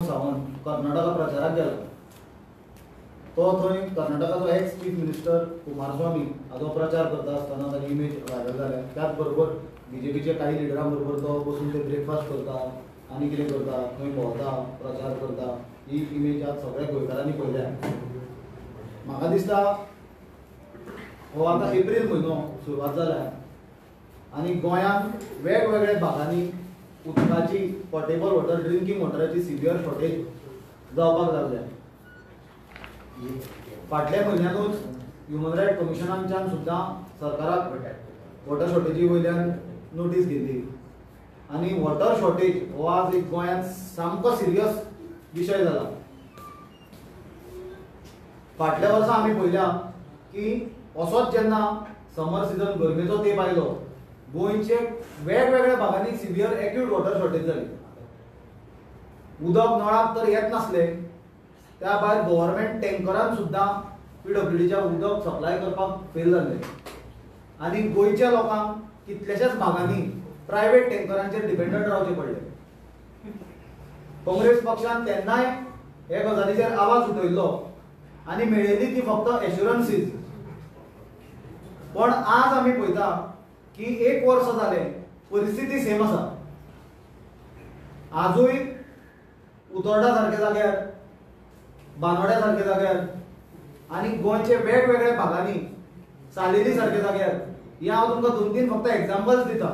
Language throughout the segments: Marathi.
सावंत कर्नाटका प्रचाराक गेला. तो थंय कर्नाटकाचो एक्स चीफ मिनिस्टर कुमारस्वामी हाचो प्रचार करता आसतना ताची इमेज व्हायरल जाल्या. त्याच बरोबर बीजेपीचे काही लिडरां बरोबर तो बसून ते ब्रेकफास्ट करता आनी कितें करता, खंय भोंवता, प्रचार करता. ही इमेज आज सगळ्या गोंयकारांनी पळयल्या. म्हाका दिसता हो आतां एप्रील म्हयनो सुरवात जाल्या आनी गोंयांत वेगवेगळ्या भागांनी उदकाची पोर्टेबल वॉटर ड्रिंकींग वॉटराची सिवियर शॉर्टेज जावपाक लागल्या. फाटल्या म्हयन्यानूच ह्युमन रायट्स कमिशनाच्यान सुद्दां सरकाराक वॉटर शॉर्टेजी वयल्यान नोटीस दिल्ली आनी वॉटर शॉर्टेज हो आज एक गोंयांत सामको सिरियस विशय जाला. फाटल्या वर्सा आमी पळयल्या की असोच जेन्ना समर सिजन गरमेचो तेंप आयलो गोंयचे वेगवेगळ्या भागांनी सिवियर एक्यूट वॉटर शॉर्टेज जाली. उदक नळाक तर येत नासले, त्या भायर गव्हर्मेंट टँकरान सुद्दां PWDच्या उदक सप्लाय करपाक फेल जाल्ले आनी गोंयच्या लोकांक कितल्याशाच भागांनी प्रायव्हेट टँकरांचेर डिपेंडंट रावचे पडले. काँग्रेस पक्षान तेन्नाय हे गजालीचेर आवाज उठयल्लो आनी मेळयली ती फक्त एश्युरन्सीज. पण आज आमी पळयता की एक वर्स जालें परिस्थिती सेम आसा. आजूय उतोर्डा सारक्या जाग्यार, बानोड्या सारक्या जाग्यार आनी गोंयचे वेगवेगळ्या भागांनी सालेली सारक्या जाग्यार, हे हांव तुमकां 2-3 फक्त एग्जाम्पल्स दिता.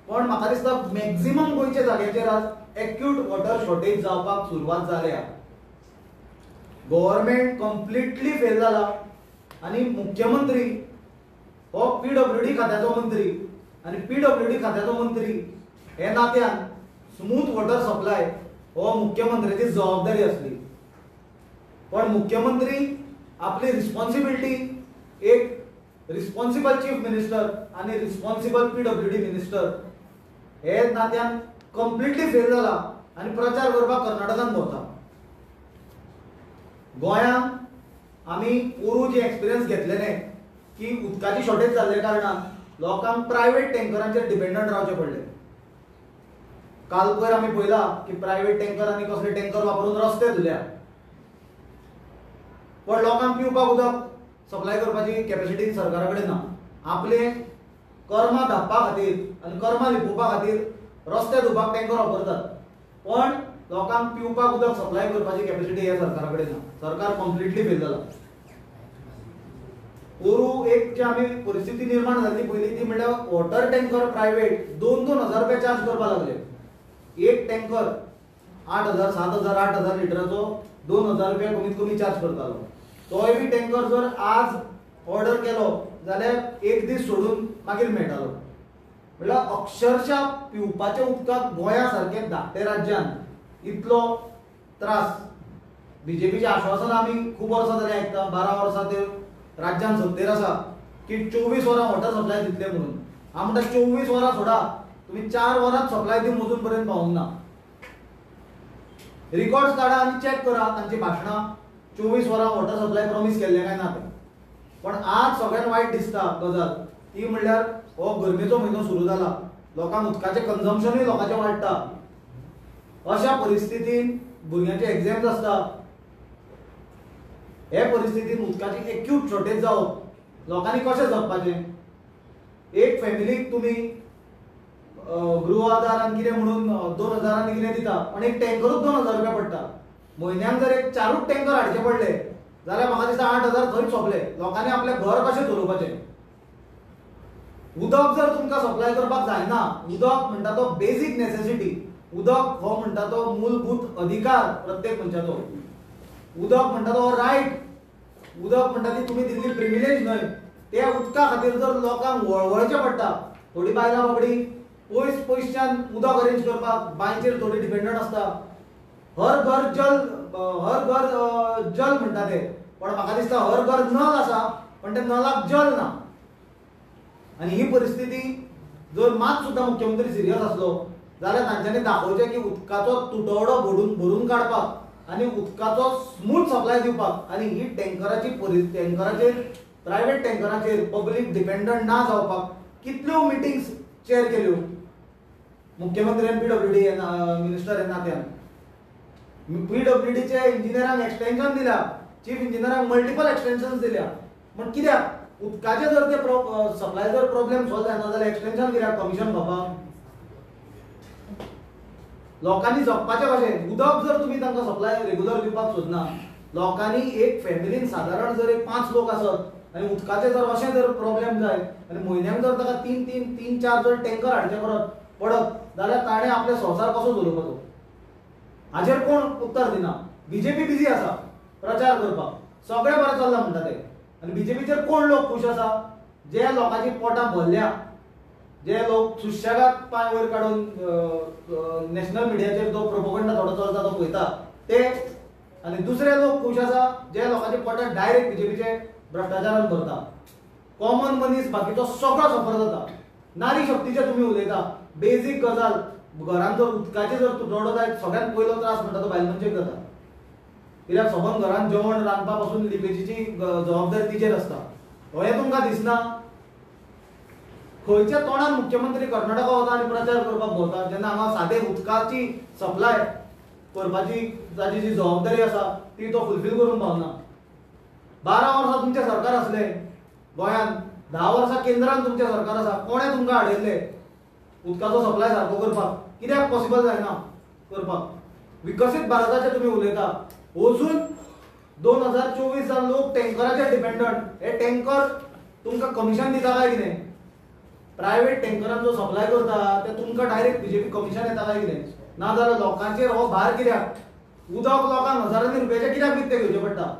पण म्हाका दिसता मॅक्झिमम गोंयच्या जाग्याचेर आज एक्यूट वॉटर शॉर्टेज जावपाक सुरवात जाल्या. गव्हर्मेंट कंप्लिटली फेल जाला आनी मुख्यमंत्री हो PWD खात्याचो मंत्री आनी PWD खात्याचो मंत्री हे नात्यान स्मूथ वॉटर सप्लाय हो मुख्यमंत्र्याची जबाबदारी आसली. पण मुख्यमंत्री आपली रिस्पॉन्सिबिलिटी एक रिस्पॉन्सिबल चीफ मिनिस्टर आनी रिस्पॉन्सिबल PWD मिनिस्टर हे नात्यान कंप्लिटली फेल जाला आनी प्रचार करपाक कर्नाटकान भोंवता. गोंयांत आमी पोरूचे एक्सपिरियन्स घेतलेले की उदकाची शॉर्टेज जाल्ल्या कारणान लोकांक प्रायव्हेट टँकरांचेर डिपेंडंट रावचे पडले. काल पयर आमी पळयला की प्रायव्हेट टँकरांनी कसले टँकर वापरून रस्ते धुल्या. पण लोकांक पिवपाक उदक सप्लाय करपाची कॅपॅसिटी सरकारा कडेन ना. आपले कर्मां धांपपा खातीर आनी कर्मां लिपोवपा खातीर रस्ते धुवपाक टँकर वापरतात. पण लोकांक पिवपाक उदक सप्लाय करपाची कॅपॅसिटी ह्या सरकारा कडेन ना. सरकार कंप्लिटली फेल जाला. पोरू एक जी आमी परिस्थिती निर्माण जाल्ली पयली ती म्हणल्यार वॉटर टँकर प्रायव्हेट 2-2 हजार रुपया चार्ज करपाक लागले. एक टँकर 8,000, 7,000, 8,000 लिटराचो 2,000 रुपया कमीत कमी चार्ज करतालो. तोय बी टँकर जर आज ऑर्डर केलो जाल्यार एक दीस सोडून मागीर मेळटालो. म्हणल्यार अक्षरशः पिवपाच्या उदकाक गोंया सारखे धाकटे राज्यान इतलो त्रास. बीजेपीचे आश्वासन आमी खूब वर्सां जालीं आयकता, 12 वर्सां ते राज्यान सत्तेर आसा की 24 वरां वॉटर सप्लाय दितले म्हणून. हांव म्हणटा 24 वरां सोडा, तुम्ही 4 वरांत सप्लाय दिवन अजून पर्यंत पावूंक ना. रिकॉर्ड्स काढा आनी चॅक करा तांची भाशणां 24 वरां वॉटर सप्लाय प्रॉमिस केल्ले काय ना ते. पण आज सगळ्यात वायट दिसता गजाल ती म्हणल्यार हो गरमेचो म्हयनो सुरू जाला, लोकांक उदकाचें कन्झम्पशनूय लोकांचें वाडटा. अशा परिस्थितीन भुरग्यांचे एग्जाम्स आसता. हे परिस्थितीन उदकाची एक्यूट शॉर्टेज जावप लोकांनी कशें जगपाचें. एक फॅमिलीक तुमी गृह आदारान कितें म्हणून 2,000 कितें दिता, पण एक टँकरूच 2,000 रुपया पडटा. म्हयन्याक जर एक 4 टँकर हाडचे पडले जाल्यार म्हाका दिसता 8,000 थंयच सोंपले. लोकांनी आपलें घर कशें चलोवपाचें. उदक जर तुमकां सप्लाय करपाक जायना, उदक म्हणटा तो बेजीक नेसेसिटी. उदक हो म्हणटा तो मूलभूत अधिकार प्रत्येक मनशाचो. उदक म्हणटा तो रायट. उदक म्हणटा ती तुमी दिल्ली प्रिविलेज न्हय. त्या उदका खातीर जर लोकांक वळवळचें पडटा. थोडी बायलां बाबडी पयसच्यान उदक अरेंज करपाक बांयचेर थोडी डिपेंडंट आसता. हर घर जल म्हणटा ते. पण म्हाका दिसता हर घर नल आसा पण ते नलाक जल ना. आनी ही परिस्थिती जर मात सुद्दां मुख्यमंत्री सिरियस आसलो जाल्यार तांच्यांनी दाखोवचें की उदकाचो तुटवडो भरून काडपाक आनी उदकाचो स्मूथ सप्लाय दिवपाक आनी ही टँकराचेर प्रायव्हेट टँकराचेर पब्लीक डिपेंडंट ना जावपाक कितल्यो मिटिंग्स चेअर केल्यो मुख्यमंत्र्यान PWD मिनिस्टर नात्यान. PWDचे इंजिनियरांक एक्सटेन्शन दिल्या, चीफ इंजिनियरांक मल्टिपल एक्सटेन्शन्स दिल्या, पण कित्याक उदकाचे जर ते सप्लाय जर प्रॉब्लेम सॉल्व जायना जाल्यार एक्सटेन्शन कित्याक कमिशन खावपाक? लोकांनी जगपाचें कशें? उदक जर तुमी तांकां सप्लाय रेग्युलर दिवपाक सोदना, लोकांनी एक फॅमिलीन सादारण जर एक 5 लोक आसत आनी उदकाचे जर अशें जर प्रॉब्लेम जाय आनी म्हयन्याक जर ताका 3-4 जर टँकर हाडचे पडत जाल्यार ताणें आपले संवसार कसो चलोवपाचो? हाजेर कोण उत्तर दिना. बीजेपी बिजी आसा प्रचार करपाक, सगळें बरें चल्लां म्हणटा ते. आनी बीजेपीचेर कोण लोक खूश आसा? जे लोकांची पोटां भरल्या, जे लोक सुशेगाद पांय वयर काडून नॅशनल मिडियाचेर जो प्रोपोगंडा थोडो चलता तो पळयता ते, आनी दुसरे लोक खूश आसा जे लोकांचे पोटां डायरेक्ट बीजेपीचे भ्रष्टाचारान भरता. कॉमन मनीस बाकीचो सगळो सफर जाता. नारी शक्तीचे तुमी उलयता, बेजीक गजाल घरांत जर उदकाचे जर तुटवडो जायत सगळ्यात पयलो त्रास म्हणटा तो बायल मनशेक जाता. कित्याक सबंद घरांत जेवण रांदपा पासून लिपेजीची जबाबदारी तिचेर आसता. हें तुमकां दिसना? खंयच्या तोंडान मुख्यमंत्री कर्नाटका वता आनी प्रचार करपाक भोंवता जेन्ना हांगा सादे उदकाची सप्लाय करपाची ताची जी जबाबदारी आसा ती तो फुलफील करून पावना. 12 वर्सां तुमचें सरकार आसलें गोंयांत, 10 वर्सां केंद्रान तुमचें सरकार आसा. कोणें तुमकां हाडयल्ले उदकाचो सप्लाय सारको करपाक? कित्याक पॉसिबल जायना करपाक? विकसीत भारताचे तुमी उलयता, अजून 2024 लोक टँकराचेर डिपेंडंट. हे टँकर तुमकां कमिशन दिता काय कितें? प्रायव्हेट टँकरांचो सप्लाय करता ते तुमकां डायरेक्ट बीजेपी कमिशन येता काय कितें? नाजाल्यार लोकांचेर हो भार कित्याक? उदक लोकांक हजारांनी रुपयाचे कित्याक विकते घेवचे पडटा?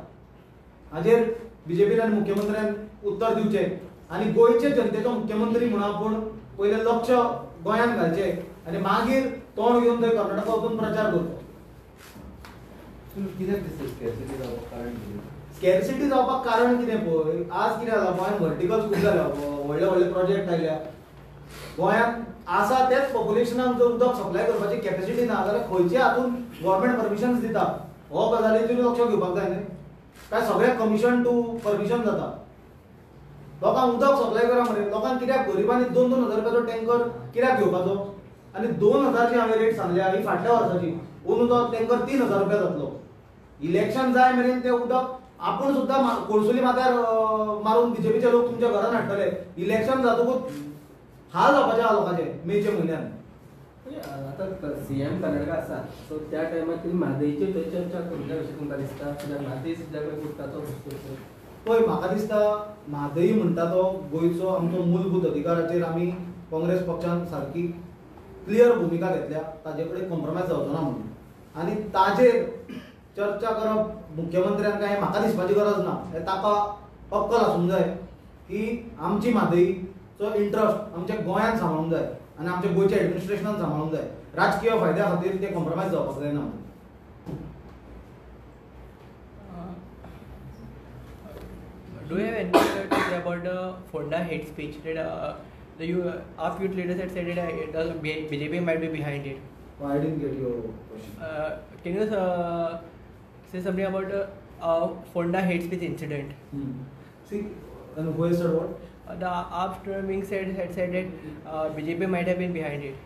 हाजेर बीजेपीन आनी मुख्यमंत्र्यान उत्तर दिवचें. आनी गोंयचे जनतेचो मुख्यमंत्री म्हणून आपूण पयलें लक्ष गोंयांत घालचें आनी मागीर तोंड घेवन थंय कर्नाटका वचून प्रचार करचो. कित्याक दिसता स्कॅर्सिटी जावपाक कारण कितें? स्कॅर्सिटी जावपाक कारण कितें पळय, आज कितें जाला गोंयांत व्हर्टिकल्स खूब जाल्या, व्हडले व्हडले प्रोजेक्ट आयल्या. गोंयांत आसा तेच पॉप्युलेशनाक जर उदक सप्लाय करपाची कॅपॅसिटी ना जाल्यार खंयचे हातून गव्हर्मेंट परमिशन्स दिता हो गजालीचेर लक्ष घेवपाक जाय न्ही. काय सगळें कमिशन टू परमिशन जाता? लोकांक उदक सप्लाय करा मरे. लोकांक कित्याक गरिबांनी 2-2 हजार रुपयाचो टँकर कित्याक घेवपाचो? आनी 2000 जी हांवें रेट सांगल्या ही फाटल्या वर्साची, अंदू तो टँकर 3000 रुपया जातलो. इलेक्शन जाय मेरेन ते उदक आपूण सुद्दां कोळसुली माथ्यार मारून बीजेपीचे लोक तुमच्या घरांत हाडटले. इलेक्शन जातकूच हाल जावपाचे आहा लोकांचे मेच्या म्हयन्यान. आता सीएम कर्नाटका आसा सो त्या टायमार म्हादईची चर्चा करूंक अशें तुमकां दिसता? कित्याक म्हादई सद्या उदकाचो पळय म्हाका दिसता म्हादई म्हणटा तो गोंयचो आमचो मूलभूत अधिकाराचेर आमी काँग्रेस पक्षान सारकी क्लियर भुमिका घेतल्या, ताजे कडेन कॉम्प्रोमायज जावचो ना म्हणून. आनी ताजेर चर्चा करप मुख्यमंत्र्यान काय म्हाका दिसपाची गरज ना. हे ताका अक्कल आसूंक जाय की आमची म्हादईचो इंट्रस्ट आमच्या गोंयांत सांबाळूंक जाय आनी आमच्या गोंयच्या एडमिनिस्ट्रेशनान सांबाळूंक जाय. राजकीय फायद्या खातीर ते कॉम्प्रोमायज जावपाक जायना. Do you have anything to say about the Fonda hate speech that the half youth leaders had said that the BJP might be behind it? I didn't get your question. Can you say something about the Fonda hate speech incident? See, and who has said what? The upstreaming had said that BJP might have been behind it.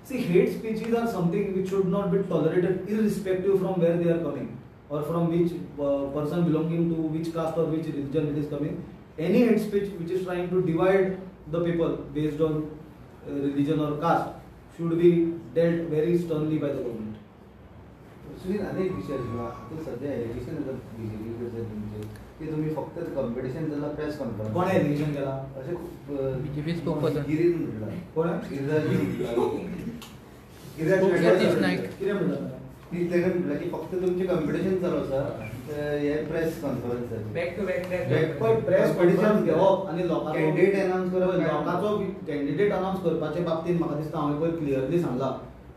See, hate speeches are something which should not be tolerated irrespective from where they are coming or from which person belonging to which caste or which religion it is coming. Any hate speech which is trying to divide the people based on religion or caste should be dealt very sternly by the government. Sunil अनेक विषय आसा. तूं सध्या एलिगेशन येता बीजेपी कडच्यान तुमचे की तुमी फक्त कॉम्पिटिशन जाल्यार प्रेस कॉन्फरन्स कोणे एलिगेशन केला? अशें BJP spokesperson. गिरीन म्हटला. कोण? गिरिराज नाईक. कितें म्हणटा? ती तेणें म्हटलें की फक्त तुमचें कॉम्पिटिशन चालू आसा हे प्रेस कॉन्फरन्स जाता. बॅक टू बॅक पण प्रेस कॉन्फरन्स घेवप आनी लोकांचो कॅन्डिडेट अनाउन्स करप लोकांचो कॅन्डिडेट अनाउन्स करपाचे बाबतींत म्हाका दिसता हांवें पयर क्लियरली सांगलां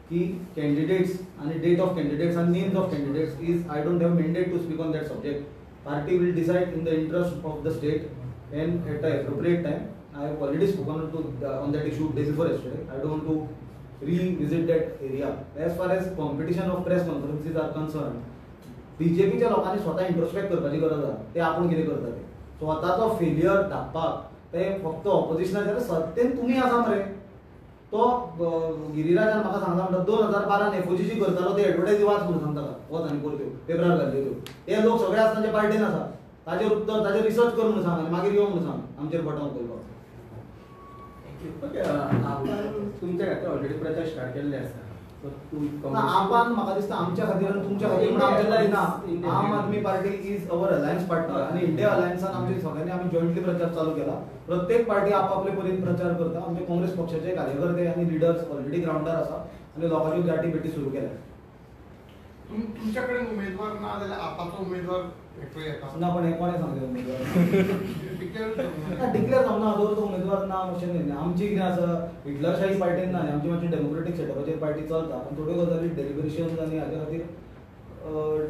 की कॅन्डिडेट्स आनी डेट ऑफ कॅन्डिडेट्स आनी names of candidates is I don't have mandate to speak on that subject. Party will decide in the interest of the state and at a appropriate time. I have already spoken on that issue day before yesterday. I don't want to revisit that area. As far as competition of press conferences are concerned, बीजेपीच्या लोकांनी स्वतः इंट्रोस्पेक्ट करपाची गरज आसा. ते आपण कितें करता ते स्वताचो फेलियर धापपाक ते फक्त ऑपोजिशनाचे सत्तेन तुमी आसा मरे. तो गिरिराजान म्हाका सांगता म्हणटा 2012 एफओजी जी करतालो ते एडवर्टायजी वाच म्हणून सांगता वच आनी परत्यो पेपरार घाल्ल्यो त्यो ते लोक सगळे आसा तांचे पार्टीन आसा ताजेर उत्तर ताजेर रिसर्च कर म्हणून सांग आनी मागीर यो म्हणून सांग आमचेर बटन करपाक. आपण तुमच्या खातीर ऑलरेडी प्रचार स्टार्ट केल्ले आसा ना आपण म्हाका दिसता आमच्या खातीर आनी तुमच्या खातीर म्हणून आमच्या खातीर ना. Aam Aadmi Party is our alliance partner आणि इंडिया अलायन्सान आमच्या सगळ्यांनी आम्ही जॉईंटली प्रचार चालू केला. प्रत्येक पार्टी आपापले परीन प्रचार करता. आमचे काँग्रेस पक्षाचे कार्यकर्ते आणि लिडर्स ऑलरेडी ग्राउंडार आसा आणि लोकांची गाठी भेटी सुरू केल्या. तुमच्याकडे उमेदवार ना जाल्यार आपाचो उमेदवार भेटूं येता ना पण हे कोणे सांगले उमेदवार डिक्लेअर जावना दवर तो उमेदवार ना अशें न्ही. आमची कितें आसा हिटलरशाही पार्टीन ना आनी आमची मातशी डेमोक्रेटीक सेटअपाचेर पार्टी चलता आनी थोड्यो गजाली डेलिबरेशन आनी हाजे खातीर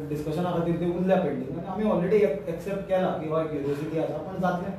डिस्कशना खातीर ते उरल्या पेंडींग आनी आमी ऑलरेडी एक्सेप्ट केला की हय क्युरियोसिटी आसा पण जातलें